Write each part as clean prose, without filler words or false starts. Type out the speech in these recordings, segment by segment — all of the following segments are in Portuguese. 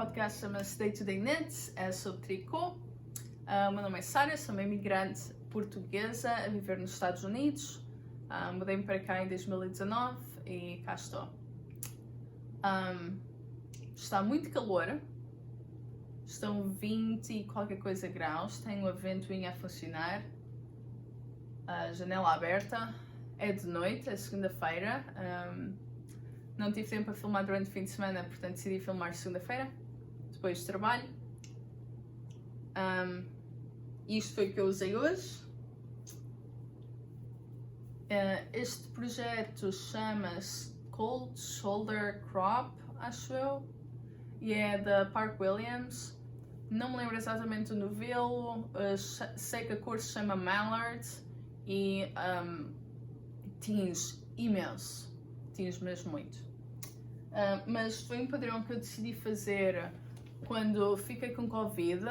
podcast chama-se Day to Day Knits, é sobre tricô. Meu nome é Sara, sou uma imigrante portuguesa a viver nos Estados Unidos. Mudei-me para cá em 2019 e cá estou. Está muito calor, estão 20 e qualquer coisa graus, tenho a ventoinha a funcionar, a janela aberta, é de noite, é segunda-feira. Não tive tempo para filmar durante o fim de semana, portanto decidi filmar segunda-feira, depois do trabalho. Isto foi o que eu usei hoje. Este projeto chama-se Cold Shoulder Crop, acho eu, e é da Park Williams. Não me lembro exatamente do novelo, sei que a cor se chama Mallard e tinge imenso. Tinhas mesmo muito. Mas foi um padrão que eu decidi fazer quando fiquei com Covid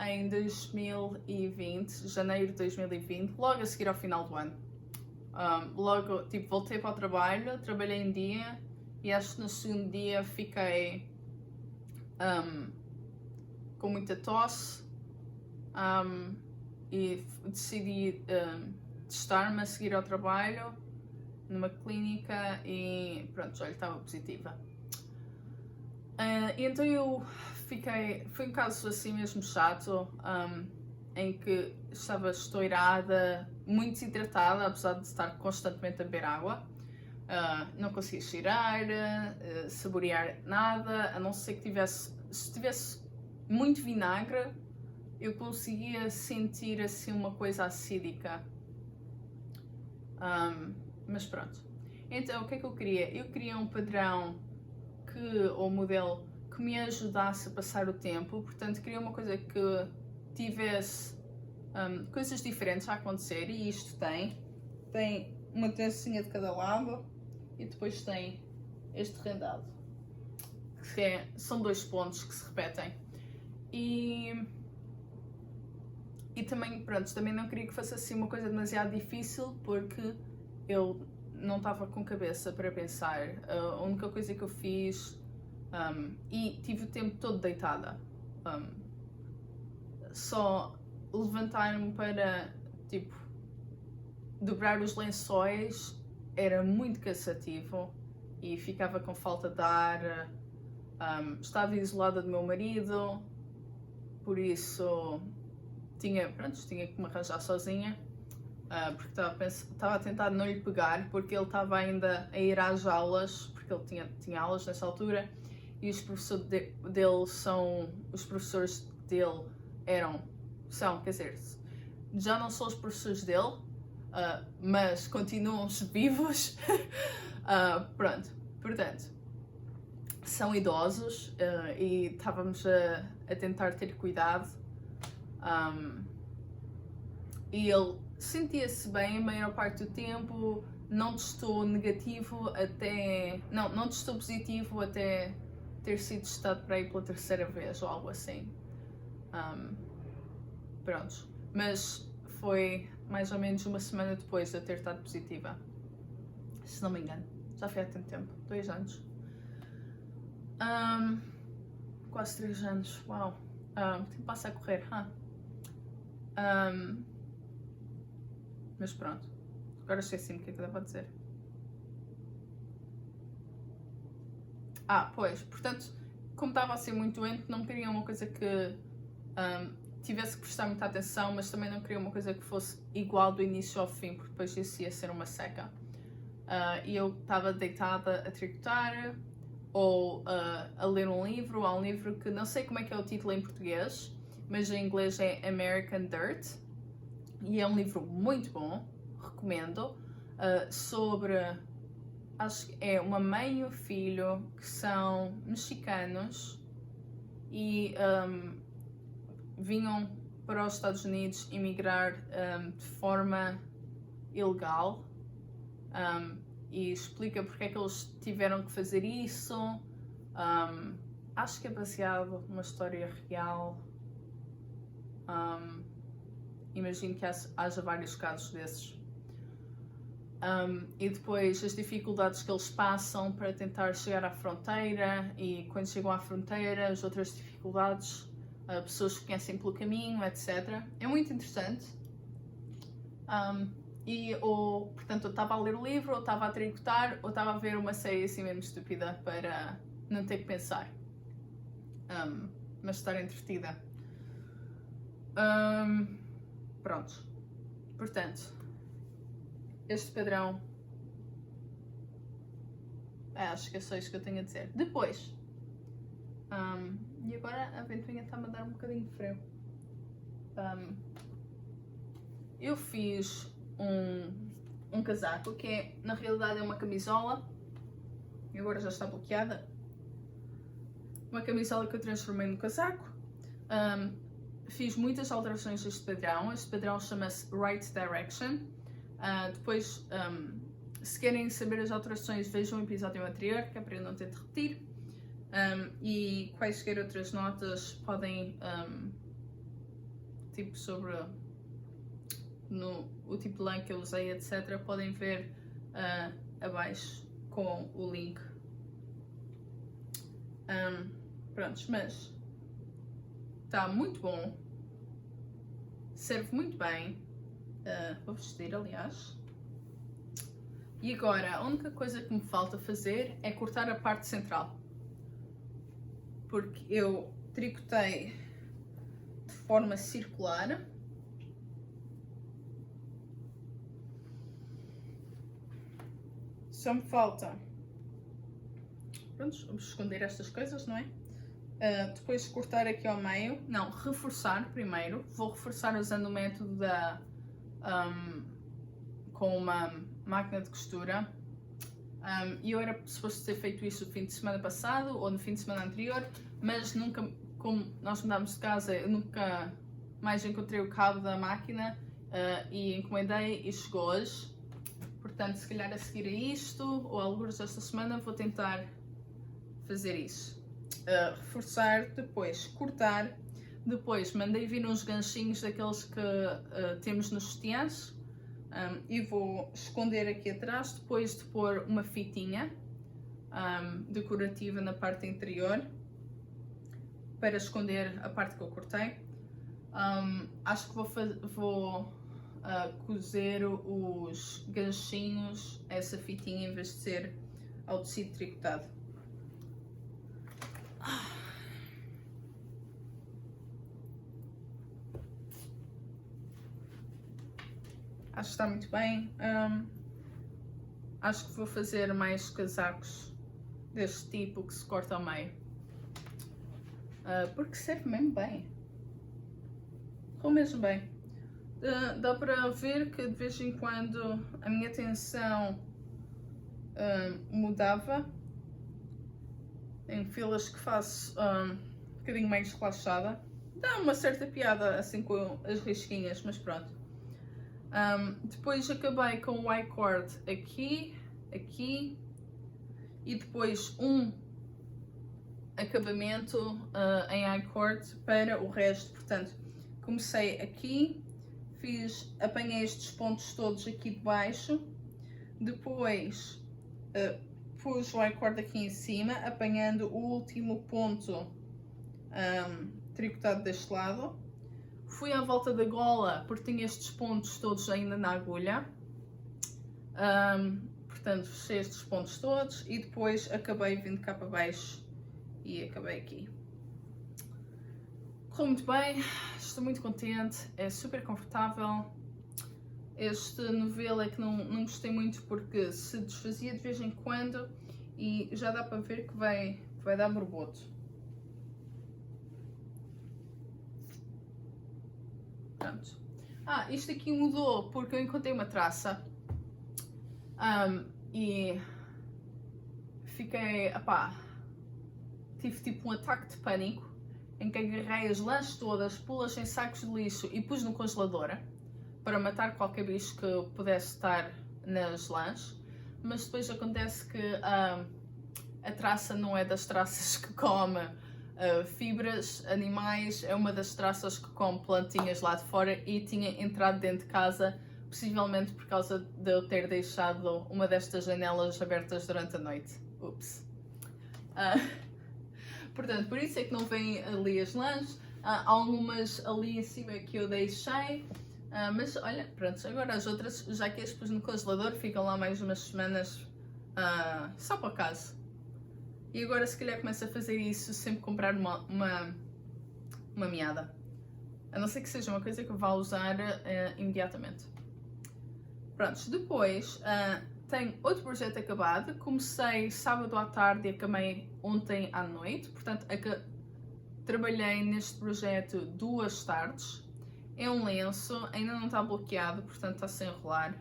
em 2020, janeiro de 2020, logo a seguir ao final do ano. Logo, voltei para o trabalho, trabalhei um dia e acho que no segundo dia fiquei com muita tosse e decidi testar-me a seguir ao trabalho numa clínica e pronto, já estava positiva. Então eu foi um caso assim mesmo chato, em que estava estourada, muito desidratada, apesar de estar constantemente a beber água. Não conseguia cheirar, saborear nada, a não ser que se tivesse muito vinagre, eu conseguia sentir assim uma coisa acídica. Mas pronto. Então, o que é que eu queria? Eu queria um padrão ou modelo que me ajudasse a passar o tempo. Portanto, queria uma coisa que tivesse coisas diferentes a acontecer. E isto tem uma trancinha de cada lado e depois tem este rendado. São dois pontos que se repetem. E também, pronto, também não queria que fosse assim uma coisa demasiado difícil, porque eu não estava com cabeça para pensar. A única coisa que eu fiz, e tive o tempo todo deitada, só levantar-me para, dobrar os lençóis era muito cansativo e ficava com falta de ar. Estava isolada do meu marido, por isso tinha que me arranjar sozinha. Porque estava a tentar não lhe pegar, porque ele estava ainda a ir às aulas, porque ele tinha aulas nessa altura, e os professores dele quer dizer, já não são os professores dele, mas continuam vivos. Pronto, portanto, são idosos e estávamos a tentar ter cuidado, e ele sentia-se bem a maior parte do tempo, não testou negativo não testou positivo até ter sido testado para ir pela terceira vez ou algo assim. Pronto, mas foi mais ou menos uma semana depois de eu ter estado positiva, se não me engano, já foi há tanto tempo, 2 anos. Quase 3 anos, uau, o tempo passa a correr, mas pronto, agora esqueci-me o que é que dava a dizer. Pois, portanto, como estava a ser muito doente, não queria uma coisa que tivesse que prestar muita atenção, mas também não queria uma coisa que fosse igual do início ao fim, porque depois isso ia ser uma seca. E eu estava deitada a tricotar ou a ler um livro. Há um livro que não sei como é que é o título em português, mas em inglês é American Dirt. E é um livro muito bom, recomendo, sobre, acho que é uma mãe e um filho que são mexicanos e vinham para os Estados Unidos emigrar de forma ilegal, e explica porque é que eles tiveram que fazer isso. Acho que é baseado numa história real. Imagino que haja vários casos desses. e depois as dificuldades que eles passam para tentar chegar à fronteira, e quando chegam à fronteira as outras dificuldades, pessoas que conhecem pelo caminho, etc. É muito interessante. Portanto, eu estava a ler o livro, ou estava a tricotar, ou estava a ver uma série assim mesmo estúpida para não ter que pensar, mas estar entretida. Pronto. Portanto, este padrão, acho que é só isto que eu tenho a dizer. Depois, e agora a ventoinha está-me a dar um bocadinho de frio. Eu fiz um casaco que na realidade é uma camisola, e agora já está bloqueada. Uma camisola que eu transformei no casaco. Fiz muitas alterações deste padrão. Este padrão chama-se Right Direction. Depois, se querem saber as alterações, vejam o episódio anterior, que é para eu não ter de repetir. E quaisquer outras notas podem, tipo sobre o tipo de lã que eu usei, etc., podem ver abaixo com o link. Prontos, mas está muito bom, serve muito bem. Vou vestir, aliás. E agora, a única coisa que me falta fazer é cortar a parte central, porque eu tricotei de forma circular. Só me falta, pronto, vamos esconder estas coisas, não é? Depois cortar aqui ao meio, não, reforçar primeiro. Vou reforçar usando o método com uma máquina de costura. E eu era suposto ter feito isso no fim de semana passado ou no fim de semana anterior, mas nunca, como nós mudámos de casa, eu nunca mais encontrei o cabo da máquina e encomendei e chegou hoje. Portanto, se calhar a seguir a isto, ou alguns desta semana, vou tentar fazer isso. Reforçar, depois cortar, depois mandei vir uns ganchinhos daqueles que temos nos sutiãs, e vou esconder aqui atrás, depois de pôr uma fitinha decorativa na parte interior, para esconder a parte que eu cortei. Acho que vou cozer os ganchinhos a essa fitinha em vez de ser ao tecido tricotado. Acho que está muito bem. Acho que vou fazer mais casacos deste tipo que se corta ao meio, porque serve mesmo bem. Ficou mesmo bem. Dá para ver que de vez em quando a minha tensão mudava em filas que faço um bocadinho mais relaxada. Dá uma certa piada assim com as risquinhas, mas pronto. Depois acabei com o I-cord aqui, aqui, e depois um acabamento em I-cord para o resto. Portanto, comecei aqui, apanhei estes pontos todos aqui de baixo, depois pus o I-cord aqui em cima, apanhando o último ponto tricotado deste lado. Fui à volta da gola porque tinha estes pontos todos ainda na agulha, portanto fechei estes pontos todos e depois acabei vindo cá para baixo e acabei aqui. Correu muito bem, estou muito contente, é super confortável. Este novelo é que não gostei muito porque se desfazia de vez em quando e já dá para ver que vai dar borboto. Pronto. Isto aqui mudou porque eu encontrei uma traça e fiquei, tive tipo um ataque de pânico em que agarrei as lãs todas, pô-las em sacos de lixo e pus no congelador para matar qualquer bicho que pudesse estar nas lãs, mas depois acontece que a traça não é das traças que come fibras animais, é uma das traças que come plantinhas lá de fora e tinha entrado dentro de casa, possivelmente por causa de eu ter deixado uma destas janelas abertas durante a noite. Ups. Portanto, por isso é que não vêm ali as lãs. Há algumas ali em cima que eu deixei. Mas olha, pronto, agora as outras, já que as pus no congelador, ficam lá mais umas semanas só por acaso. E agora se calhar começo a fazer isso sempre comprar uma meada. A não ser que seja uma coisa que eu vá usar imediatamente. Prontos, depois tenho outro projeto acabado. Comecei sábado à tarde e acabei ontem à noite. Portanto, trabalhei neste projeto 2 tardes. É um lenço, ainda não está bloqueado, portanto está sem enrolar.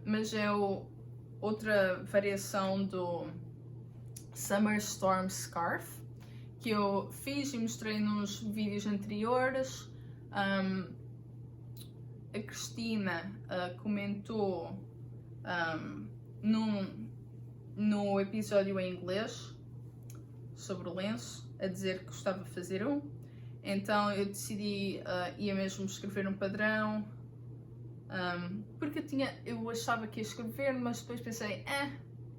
Mas é outra variação do Summer Storm Scarf, que eu fiz e mostrei nos vídeos anteriores. A Cristina comentou no episódio em inglês sobre o lenço, a dizer que gostava de fazer um. Então eu decidi ia mesmo escrever um padrão, porque eu achava que ia escrever, mas depois pensei,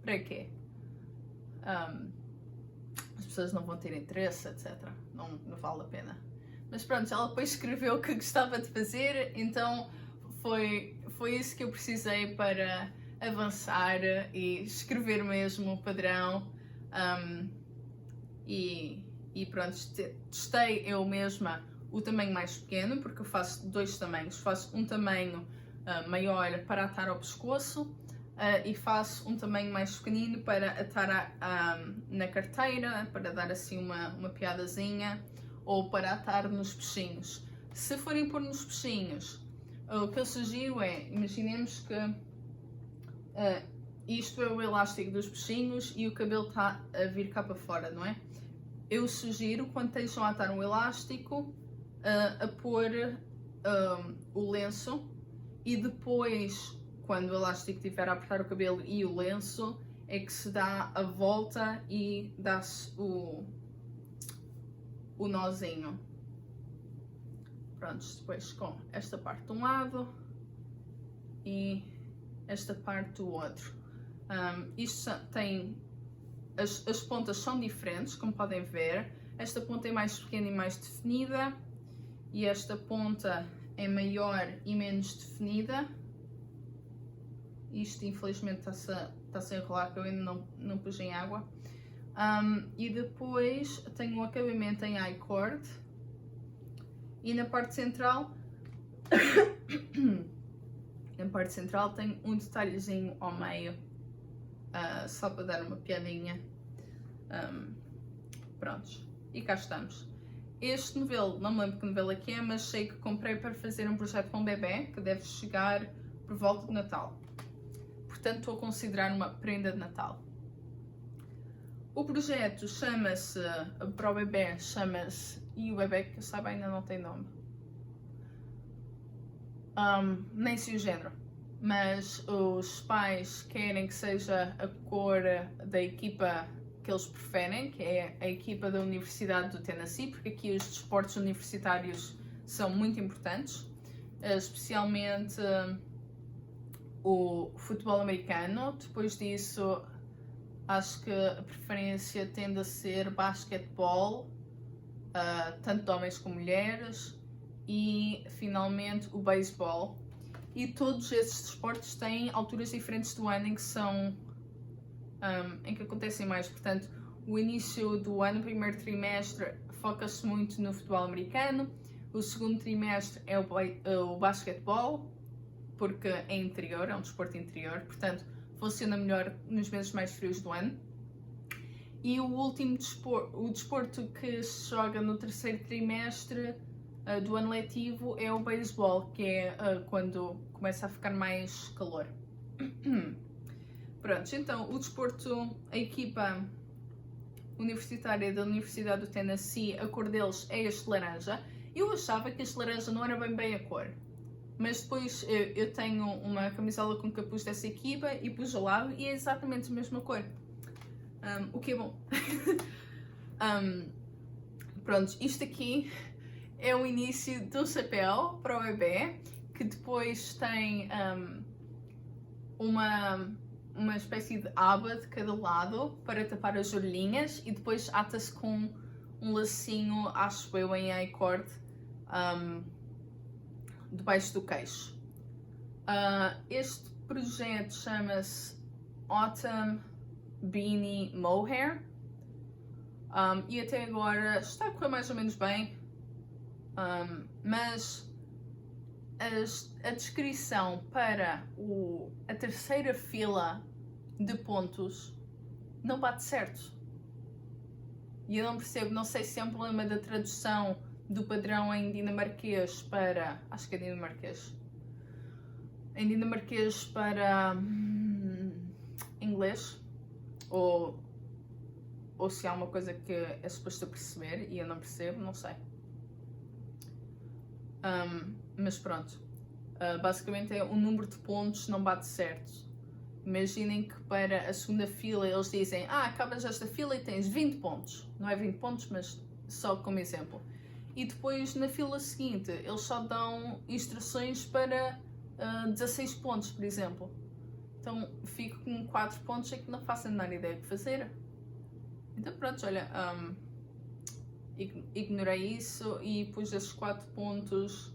para quê? As pessoas não vão ter interesse, etc. Não vale a pena. Mas pronto, ela depois escreveu o que gostava de fazer, então foi isso que eu precisei para avançar e escrever mesmo o padrão. E pronto, testei eu mesma o tamanho mais pequeno, porque eu faço 2 tamanhos. Faço um tamanho maior para atar ao pescoço e faço um tamanho mais pequenino para atar na carteira, para dar assim uma piadazinha, ou para atar nos peixinhos. Se forem pôr nos peixinhos, o que eu sugiro é, imaginemos que isto é o elástico dos peixinhos e o cabelo está a vir cá para fora, não é? Eu sugiro, quando estejam a atar um elástico, a pôr o lenço e depois, quando o elástico estiver a apertar o cabelo e o lenço, é que se dá a volta e dá-se o nozinho. Pronto, depois com esta parte de um lado e esta parte do outro. Isto tem... As pontas são diferentes, como podem ver. Esta ponta é mais pequena e mais definida. E esta ponta é maior e menos definida. Isto infelizmente está-se a enrolar, que eu ainda não pus em água. E depois tenho um acabamento em I-cord. E na parte central... na parte central tenho um detalhezinho ao meio. Só para dar uma piadinha. Prontos, e cá estamos. Este novelo, não me lembro que novelo é que é, mas sei que comprei para fazer um projeto para um bebê, que deve chegar por volta de Natal. Portanto, estou a considerar uma prenda de Natal. O projeto chama-se, para o bebê, chama-se, e o bebê, que eu saiba, ainda não tem nome. Nem sei o género. Mas os pais querem que seja a cor da equipa que eles preferem, que é a equipa da Universidade do Tennessee, porque aqui os desportos universitários são muito importantes, especialmente o futebol americano. Depois disso, acho que a preferência tende a ser basquetebol, tanto de homens como mulheres, e finalmente o beisebol. E todos esses desportos têm alturas diferentes do ano em que são em que acontecem mais. Portanto, o início do ano, o primeiro trimestre, foca-se muito no futebol americano. O segundo trimestre é o basquetebol, porque é interior, é um desporto interior, portanto funciona melhor nos meses mais frios do ano. E o último desporto que se joga no terceiro trimestre do ano letivo é o beisebol, que é quando começa a ficar mais calor. Pronto, então o desporto, a equipa universitária da Universidade do Tennessee, a cor deles é este laranja. Eu achava que este laranja não era bem a cor, mas depois eu tenho uma camisola com capuz dessa equipa e pus ao lado e é exatamente a mesma cor. O que é bom. Pronto, isto aqui é o início do chapéu para o bebê, que que depois tem uma espécie de aba de cada lado para tapar as orelhinhas e depois ata-se com um lacinho, acho eu, em I-cord debaixo do queixo. Este projeto chama-se Autumn Beanie Mohair e até agora está a correr mais ou menos bem, mas a descrição para a terceira fila de pontos não bate certo. E eu não percebo, não sei se é um problema da tradução do padrão em dinamarquês para... acho que é dinamarquês. Em dinamarquês para inglês, ou se há uma coisa que é suposto perceber e eu não percebo, não sei. Mas pronto, basicamente é o número de pontos não bate certo. Imaginem que para a segunda fila eles dizem acabas esta fila e tens 20 pontos. Não é 20 pontos, mas só como exemplo. E depois na fila seguinte eles só dão instruções para 16 pontos, por exemplo. Então fico com 4 pontos e que não faço a menor ideia de fazer. Então pronto, olha, ignorei isso e pus esses 4 pontos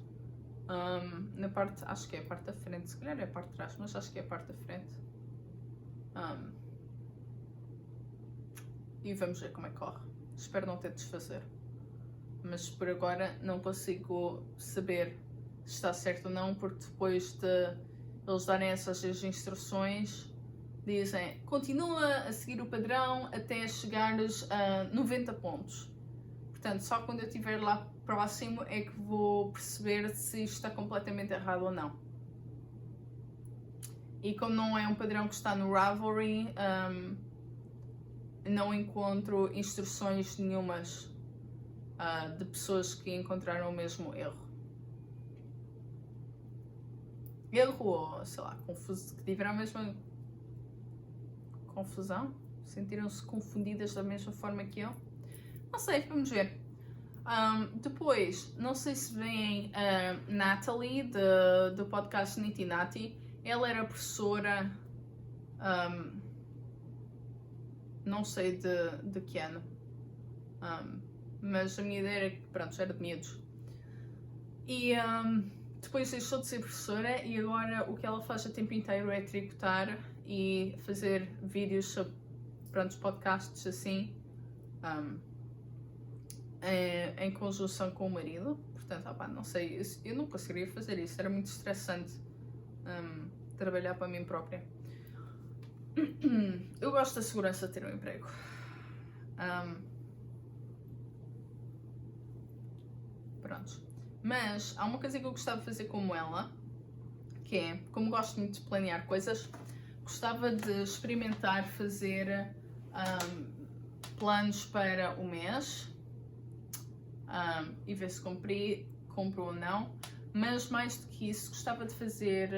na parte, acho que é a parte da frente, se calhar é a parte de trás, mas acho que é a parte da frente. E vamos ver como é que corre. Espero não ter de desfazer. Mas por agora não consigo saber se está certo ou não, porque depois de eles darem essas instruções, dizem continua a seguir o padrão até chegares a 90 pontos. Portanto, só quando eu estiver lá próximo é que vou perceber se isto está completamente errado ou não. E como não é um padrão que está no Ravelry, não encontro instruções nenhumas de pessoas que encontraram o mesmo erro. Erro ou, sei lá, que tiveram a mesma confusão? Sentiram-se confundidas da mesma forma que eu? Não sei, vamos ver. Depois, não sei se veem a Natalie do podcast Niti Nati. Ela era professora, não sei de que ano, mas a minha ideia era que, pronto, já era de miúdos. E depois deixou de ser professora e agora o que ela faz o tempo inteiro é tricotar e fazer vídeos sobre, pronto, podcasts assim, em conjunção com o marido. Portanto, não sei, eu não conseguiria fazer isso, era muito estressante. Trabalhar para mim própria. Eu gosto da segurança de ter um emprego. Pronto. Mas há uma coisa que eu gostava de fazer como ela, que é, como gosto muito de planear coisas, gostava de experimentar fazer planos para o mês e ver se compro ou não. Mas mais do que isso, gostava de fazer,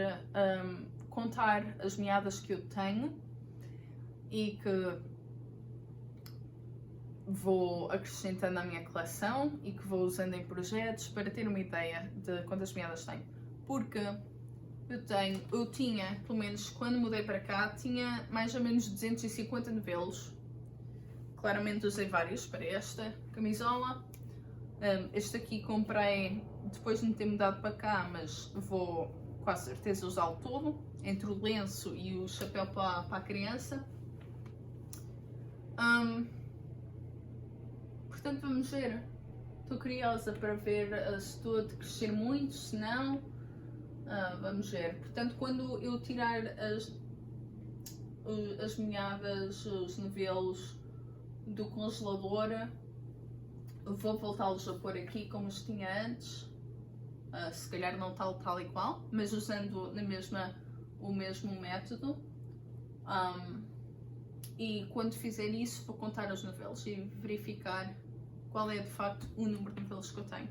contar as meadas que eu tenho e que vou acrescentando à minha coleção e que vou usando em projetos para ter uma ideia de quantas meadas tenho. Porque eu tinha, pelo menos quando mudei para cá, tinha mais ou menos 250 novelos. Claramente usei vários para esta camisola. Este aqui comprei depois de me ter mudado para cá, mas vou quase certeza usá-lo todo, entre o lenço e o chapéu para a criança. Portanto, vamos ver. Estou curiosa para ver se estou a crescer muito, se não. Vamos ver. Portanto, quando eu tirar as meadas, os novelos do congelador, vou voltá-los a pôr aqui como os tinha antes. Se calhar não tal e qual, mas usando o mesmo método. E quando fizer isso, vou contar os novelos e verificar qual é de facto o número de novelos que eu tenho.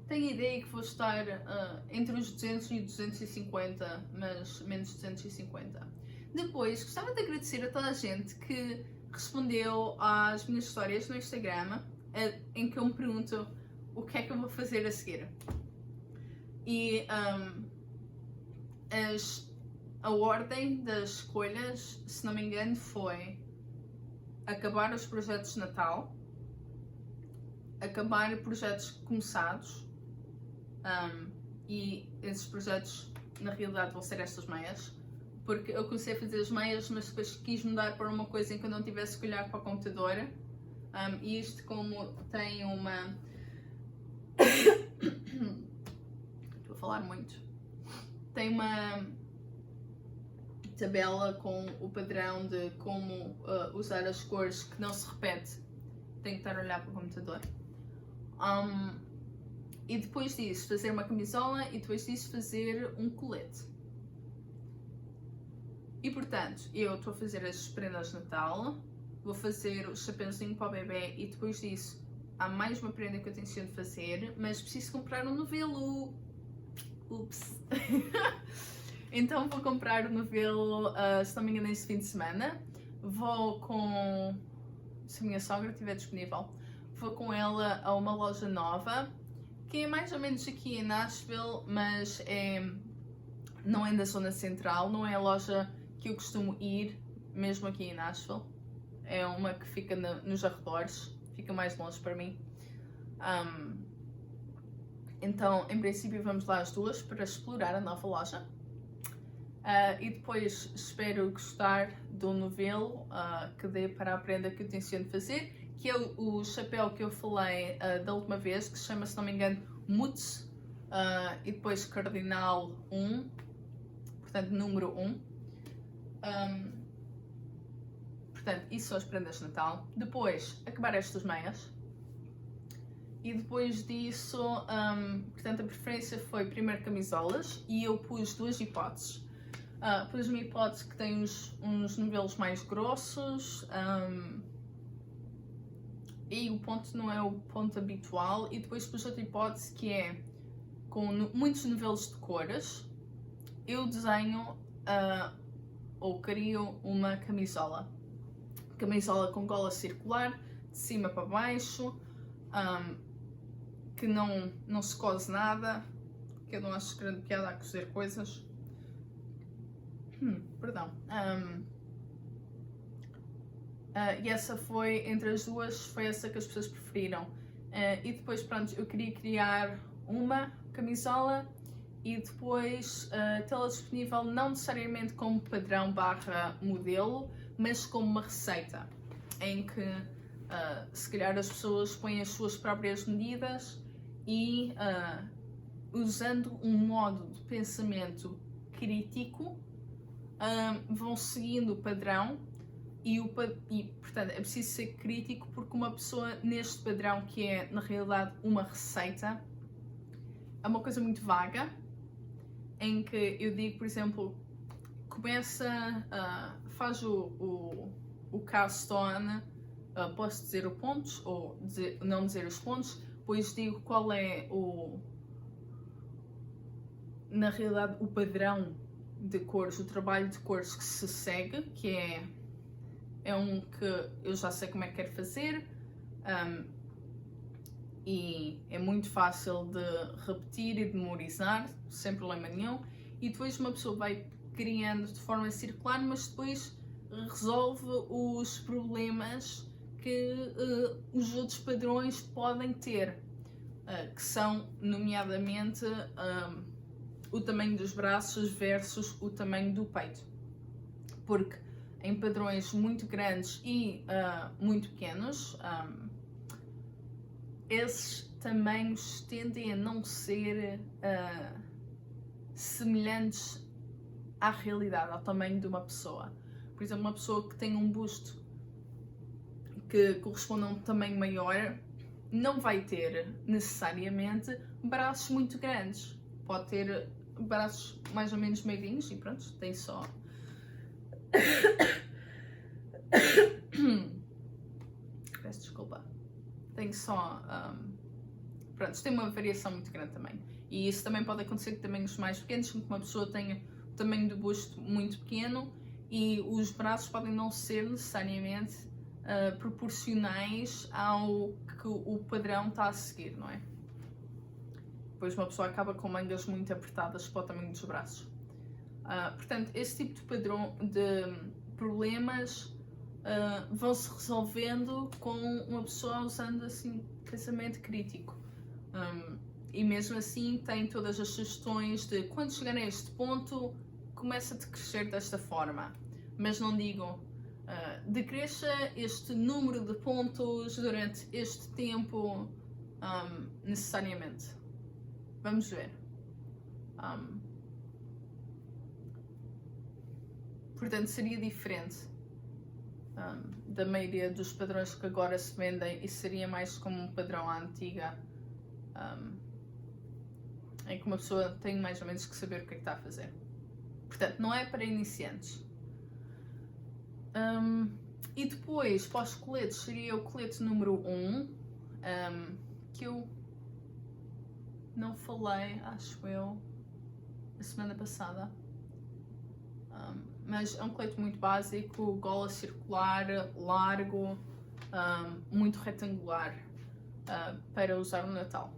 Tenho a ideia que vou estar entre os 200 e 250, mas menos 250. Depois, gostava de agradecer a toda a gente que respondeu às minhas histórias no Instagram, em que eu me pergunto o que é que eu vou fazer a seguir. E a ordem das escolhas, se não me engano, foi acabar os projetos de Natal, acabar projetos começados, e esses projetos na realidade vão ser estas meias, porque eu comecei a fazer as meias, mas depois quis mudar para uma coisa em que eu não tivesse que olhar para o computador, e isto como tem uma... Estou a falar muito. Tem uma tabela com o padrão de como usar as cores que não se repete. Tenho que estar a olhar para o computador. E depois disso fazer uma camisola e depois disso fazer um colete. E portanto, eu estou a fazer as prendas de Natal, vou fazer o chapéuzinho para o bebê e depois disso há mais uma prenda que eu tenciono fazer, mas preciso comprar um novelo. Ups! Então vou comprar o novelo, se não me engano, este fim de semana. Vou com... se a minha sogra estiver disponível, vou com ela a uma loja nova, que é mais ou menos aqui em Nashville, mas não é na zona central, não é a loja que eu costumo ir, mesmo aqui em Nashville. É uma que fica nos arredores, fica mais longe para mim. Então, em princípio, vamos lá as duas para explorar a nova loja. E depois espero gostar do novelo que dê para a prenda que eu tenciono fazer, que é o chapéu que eu falei da última vez, que se chama, se não me engano, Mutz, e depois Cardinal 1, portanto número 1. Portanto, isso são as prendas de Natal. Depois, acabar estas meias. E depois disso, portanto, a preferência foi primeiro camisolas e eu pus duas hipóteses. Pus uma hipótese que tem uns novelos mais grossos, e o ponto não é o ponto habitual, e depois pus outra hipótese que é com muitos novelos de cores, eu desenho ou crio uma camisola com gola circular, de cima para baixo, que não se cose nada, que eu não acho grande piada a cozer coisas. Perdão. E essa foi, entre as duas, foi essa que as pessoas preferiram. E depois, pronto, eu queria criar uma camisola e depois tê-la disponível não necessariamente como padrão / modelo, mas como uma receita, em que se calhar as pessoas põem as suas próprias medidas e usando um modo de pensamento crítico, vão seguindo o padrão e portanto é preciso ser crítico, porque uma pessoa neste padrão, que é na realidade uma receita, é uma coisa muito vaga, em que eu digo, por exemplo, começa, faz o cast on, posso dizer os pontos ou não dizer os pontos, depois digo qual é na realidade o padrão de cores, o trabalho de cores que se segue, que é um que eu já sei como é que quero fazer, e é muito fácil de repetir e de memorizar, sem problema nenhum, e depois uma pessoa vai criando de forma circular, mas depois resolve os problemas que os outros padrões podem ter, que são nomeadamente o tamanho dos braços versus o tamanho do peito, porque em padrões muito grandes e muito pequenos, esses tamanhos tendem a não ser semelhantes à realidade, ao tamanho de uma pessoa. Por exemplo, uma pessoa que tem um busto que corresponde a um tamanho maior não vai ter necessariamente braços muito grandes. Pode ter braços mais ou menos meiguinhos e pronto, tem só... Peço desculpa. Tem só... pronto, tem uma variação muito grande também. E isso também pode acontecer com tamanhos mais pequenos, que uma pessoa tenha o tamanho do busto muito pequeno e os braços podem não ser necessariamente proporcionais ao que o padrão está a seguir, não é? depois uma pessoa acaba com mangas muito apertadas para o tamanho dos braços. Portanto, esse tipo de padrão de problemas vão-se resolvendo com uma pessoa usando assim pensamento crítico. E mesmo assim tem todas as sugestões de quando chegar a este ponto começa a crescer desta forma. Mas não digam decresça este número de pontos durante este tempo necessariamente. Vamos ver. Portanto, seria diferente da maioria dos padrões que agora se vendem e seria mais como um padrão à antiga, em que uma pessoa tem mais ou menos que saber o que é que está a fazer. Portanto, não é para iniciantes. E depois, para os coletes, seria o colete número 1, que eu não falei, acho eu, a semana passada. Mas é um colete muito básico, gola circular, largo, muito retangular, para usar no Natal.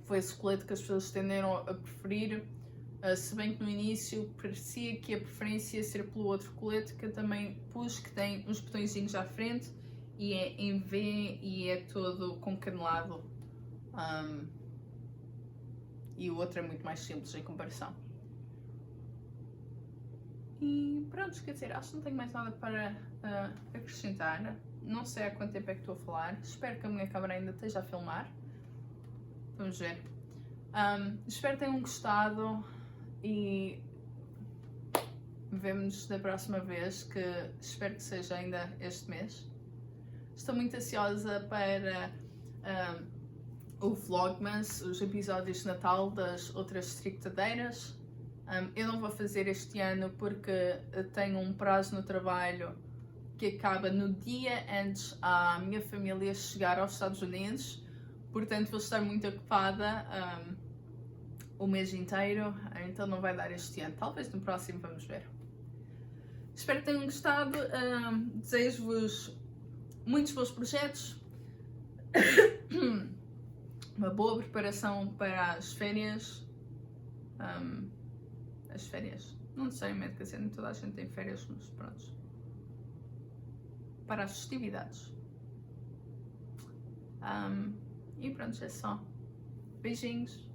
Foi esse colete que as pessoas tenderam a preferir, se bem que no início parecia que a preferência ia ser pelo outro colete que eu também pus, que tem uns botõezinhos à frente e é em V e é todo com canelado, e o outro é muito mais simples em comparação. E pronto, quer dizer, acho que não tenho mais nada para acrescentar. Não sei há quanto tempo é que estou a falar. Espero que a minha câmera ainda esteja a filmar. Vamos ver. Espero que tenham gostado e vemo-nos da próxima vez, que espero que seja ainda este mês. Estou muito ansiosa para o Vlogmas, os episódios de Natal das outras tricotadeiras. Eu não vou fazer este ano porque tenho um prazo no trabalho que acaba no dia antes a minha família chegar aos Estados Unidos, portanto vou estar muito ocupada o mês inteiro, então não vai dar este ano, talvez no próximo, vamos ver. Espero que tenham gostado, desejo-vos muitos bons projetos, uma boa preparação para as férias. As férias, não necessariamente, quer dizer, nem toda a gente tem férias, mas pronto. Para as festividades. E pronto, é só. Beijinhos.